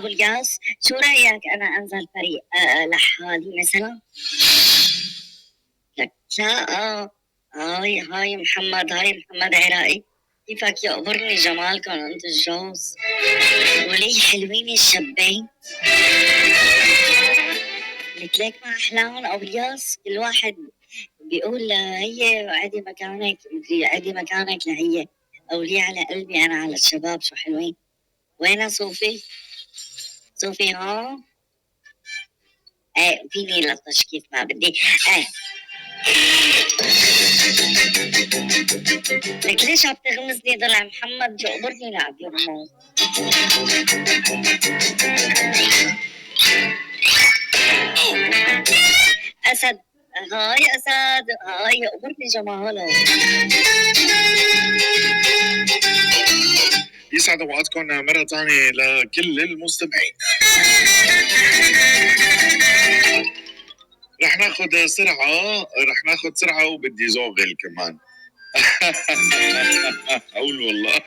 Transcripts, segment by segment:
ابو الياس، شو رايك انا انزل فريق لحالي مثلا؟ لك لا هاي محمد عراقي، كيفك يقبرني جمالكم انتو الجوز، ولي حلوين الشبين، قلت لك ما احلاهم ابو الياس، كل واحد بيقول هي عادي مكانك، مدري عادي مكانك لهي، او لي على قلبي انا على الشباب شو حلوين. وين صوفي؟ صوفي ها؟ ايه فيني لطش كيف ما بدي. ايه لك ليش عم تغمزني ضلع محمد جقبرني لعب يرموز. اسد هاي اسد هاي يقبرني جماله. يسعد اوقاتكم مرة ثانية لكل المستمعين. رح ناخذ سرعة وبدي زوغل كمان. أقول والله.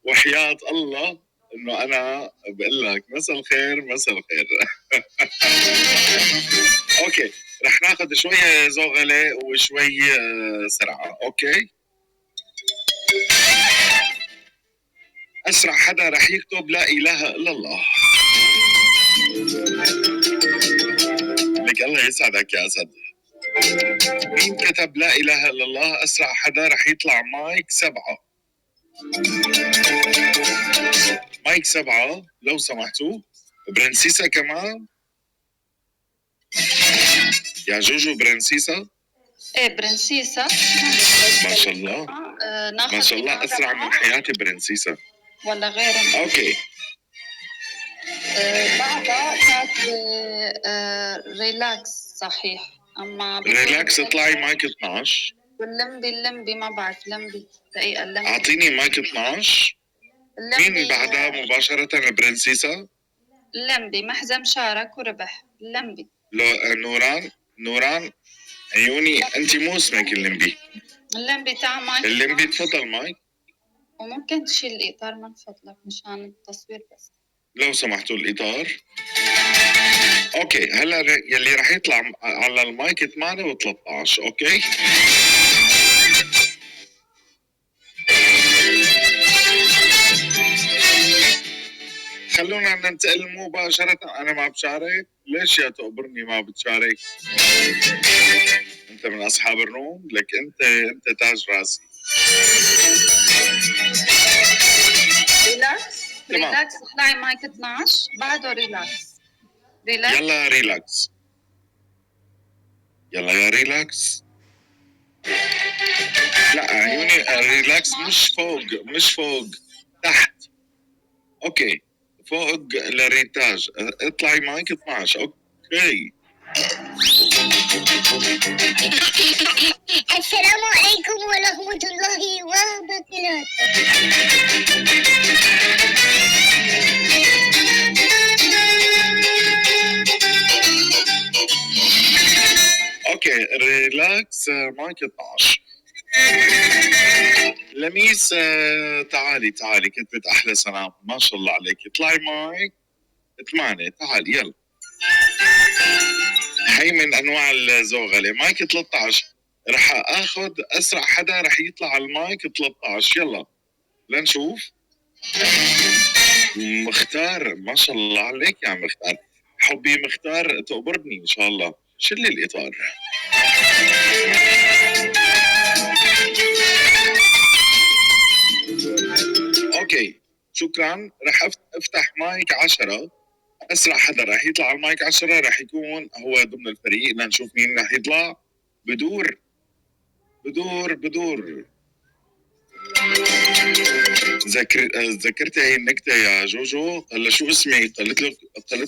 وحياة الله إنه أنا بقول لك مساء الخير. أوكي، رح ناخذ شوية زوغلة وشوي سرعة. أوكي، أسرع حدا رح يكتب لا إله إلا الله. لك الله يسعدك يا أسد. مين كتب لا إله إلا الله؟ أسرع حدا رح يطلع مايك 7. مايك 7 لو سمحتوا. برنسيسا كمان يا جوجو. برنسيسا ايه برنسيسا ما شاء الله. ما شاء الله أسرع من حياتي برنسيسا ولا غيرهم. أوكي. بعدها كانت ريلاكس صحيح. اما ريلاكس اطلعي مايك 12. واللمبي ما بعرف لمبي دقيقة. اللمبي أعطيني مايك 12. مين بعدها مباشرة البرنسيسا؟ اللمبي محزم شارك وربح. اللمبي نوران عيوني أنت مو اسمك اللمبي. اللمبي تاع مايك. اللمبي تفضل مايك. وممكن تشيل الإطار من فضلك مشان التصوير بس لو سمحتوا الإطار. أوكي هلا يلي رح يطلع على المايك 8 و13. أوكي خلونا ننتقل مباشرة. أنا ما بشارك. ليش يا تقبرني ما بتشارك؟ أنت من أصحاب الروم. لك أنت تاج راسي. ريلاكس اطلعي مايك 12 بعده ريلاكس. يلا ريلاكس. يلا يا ريلاكس. لا عيوني ريلاكس مش فوق تحت. اوكي فوق للريتاج. اطلعي مايك 12. اوكي. السلام عليكم ورحمة الله وبركاته. اوكي ريلاكس مايك 12. لميس تعالي كتبت احلى سلام ما شاء الله عليك. اطلعي مايك 8. تعالي يلا. هي من انواع الزوغله. مايك 13 رح اخذ اسرع حدا رح يطلع على المايك 13. يلا لنشوف. مختار ما شاء الله عليك يا مختار. حبي مختار تقبرني ان شاء الله. شلي الاطار. اوكي شكرا. رح افتح مايك 10. اسرع حدا رح يطلع على المايك 10 رح يكون هو ضمن الفريق. لنشوف مين رح يطلع. بدور ذكرتي هي النكته يا جوجو. هلا شو اسمي؟ قالت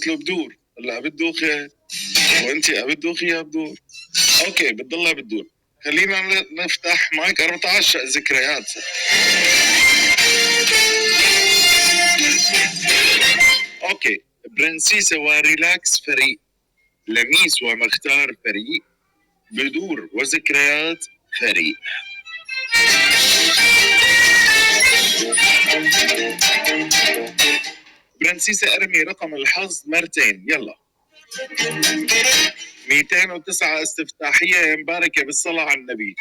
له بدور. هلا بدوخي وانت بدوخي يا بدور. اوكي بتضلها بدور. خلينا نفتح مايك 14 ذكريات. اوكي برنسيسة وريلاكس فريق. لميس ومختار فريق. بدور وذكريات فريق. برنسيسة ارمي رقم الحظ مرتين. يلا 209 استفتاحية مباركة بالصلاة على النبي.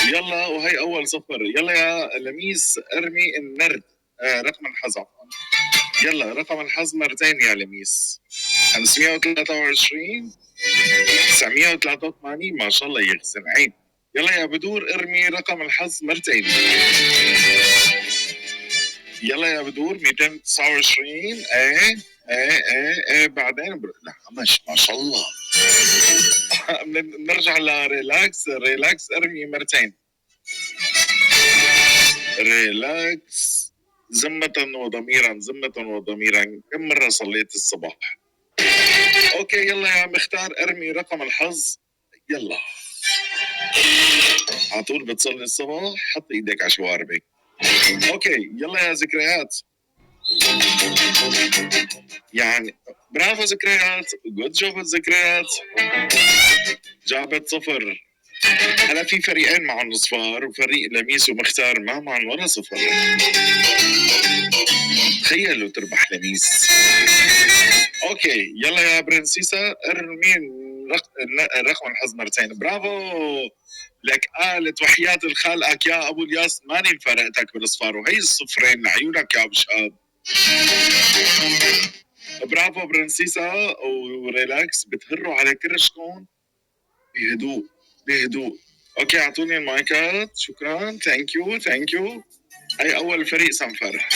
يلا وهي أول صفر. يلا يا لميس ارمي النرد رقم الحظ عفوا. يلا رقم الحظ مرتين يا لميس. 523 983 ما شاء الله يغسل عين. يلا يا بدور ارمي رقم الحظ مرتين. يلا يا بدور 229 ايه بعدين لا مش ما شاء الله. نرجع لريلاكس. ريلاكس ارمي مرتين. ريلاكس ذمة وضميرا ذمة وضميرا. كم مرة صليت الصباح؟ اوكي يلا يا مختار ارمي رقم الحظ. يلا على طول بتصلي الصباح حط ايدك على شواربك. اوكي يلا يا ذكريات. يعني برافو ذكريات. جود جوب ذكريات. جابت صفر. هلا في فريقين معهم صفار وفريق لميس ومختار ما معهم ولا صفر. تخيلوا تربح لميس. اوكي يلا يا برنسيسة ارمي رقم الحظ مرتين. برافو لك قالت وحياة الخالقك يا ابو الياس ماني مفارقتك بالاصفار وهي الصفرين لعيونك يا ابو شهاب. برافو برنسيسة وريلاكس بتهروا على كرشكم بهدوء بهدوء. اوكي اعطوني المايكات شكرا. ثانك يو. هي اول فريق صنفر.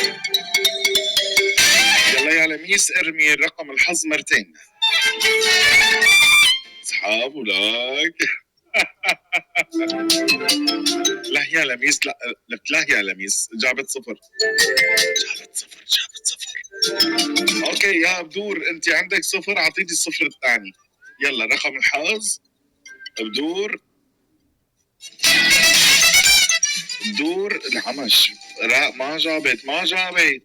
يلا يا لميس ارمي رقم الحظ مرتين. اصحاب ولك. لا يا لميس لا يا لميس جابت صفر. اوكي يا بدور انت عندك صفر اعطيني الصفر الثاني. يلا رقم الحظ بدور العمش. لا ما جابت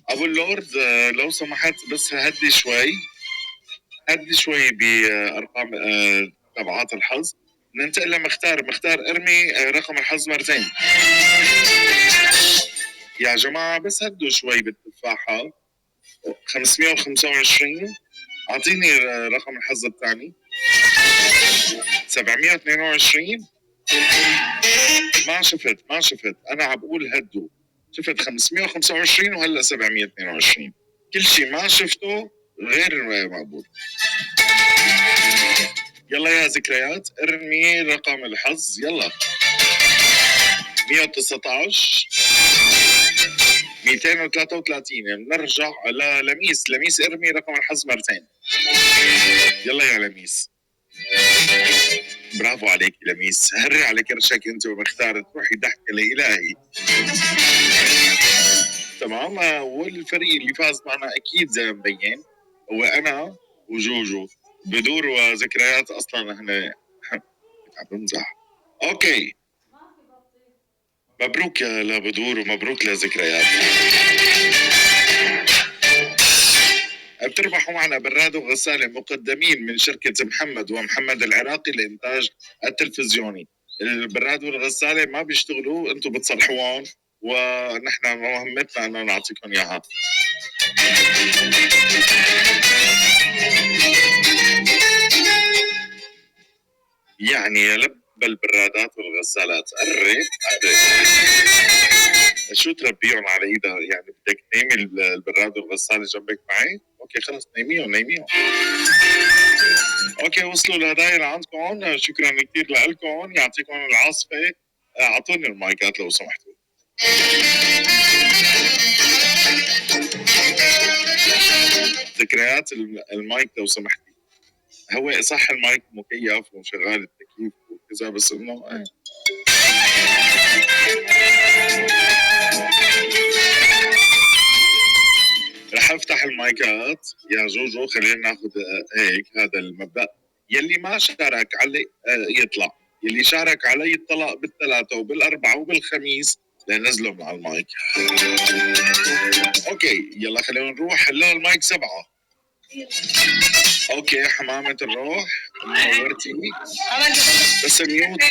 ابو اللورد لو سمحت بس هدي شوي بارقام تبعات الحظ. ننتقل لمختار. ارمي رقم الحظ مرتين. يا جماعة بس هدوا شوي بالتفاحة. 525 اعطيني رقم الحظ الثاني. 722 ما شفت انا عم بقول هدوا. شفت 525 وهلا 722. كل شيء ما شفته غير مقبول. يلا يا ذكريات ارمي رقم الحظ. يلا 119 233. بنرجع لميس ارمي رقم الحظ مرتين. يلا يا لميس. برافو عليك لميس. هري على كرشك انت ومختار تروحي ضحكة لإلهي. تمام. والفريق اللي فاز معنا اكيد زي ما مبين هو انا وجوجو. بدور وذكريات اصلا هنا عم بمزح. اوكي مبروك لبدور ومبروك لذكريات. بتربحوا معنا براد وغسالة مقدمين من شركة محمد ومحمد العراقي للإنتاج التلفزيوني. البراد والغسالة ما بيشتغلوا انتم بتصلحوهم ونحن مهمتنا أن نعطيكم إياها. يعني يا لب البرادات والغسالات قرب شو تربيهم على ايدها؟ يعني بدك تنيمي البراد والغسالة جنبك معي؟ اوكي خلص نيميهم. اوكي وصلوا الهدايا لعندكم. شكرا كثير لكم. يعطيكم العاصفة. اعطوني المايكات لو سمحتوا. ذكريات المايك لو سمحتي. هو صح المايك مكيف وشغال التكييف وكذا بس انه رح افتح المايكات يا جوجو. خلينا ناخذ هيك هذا المبدأ. يلي ما شارك علي يطلع. يلي شارك علي يطلع بالثلاثة وبالأربعة وبالخميس لنزله من على المايك. اوكي يلا خلينا نروح. هلا المايك 7. اوكي حمامة الروح نورتي بس ميوت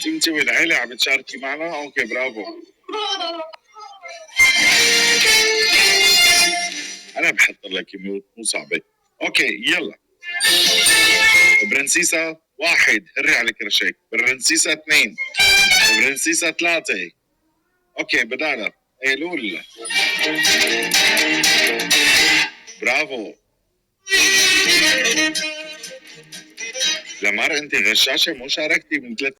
انت والعيلة عم تشاركي معنا. اوكي برافو. انا بحط لك ميوت، مو صعبه. اوكي يلا. برنسيسة 1 هري على كرشك، برنسيسة 2، برنسيسة 3. اوكي بدانا. ايه لول. برافو. لمار انت غشاشة، مو شاركتي من 3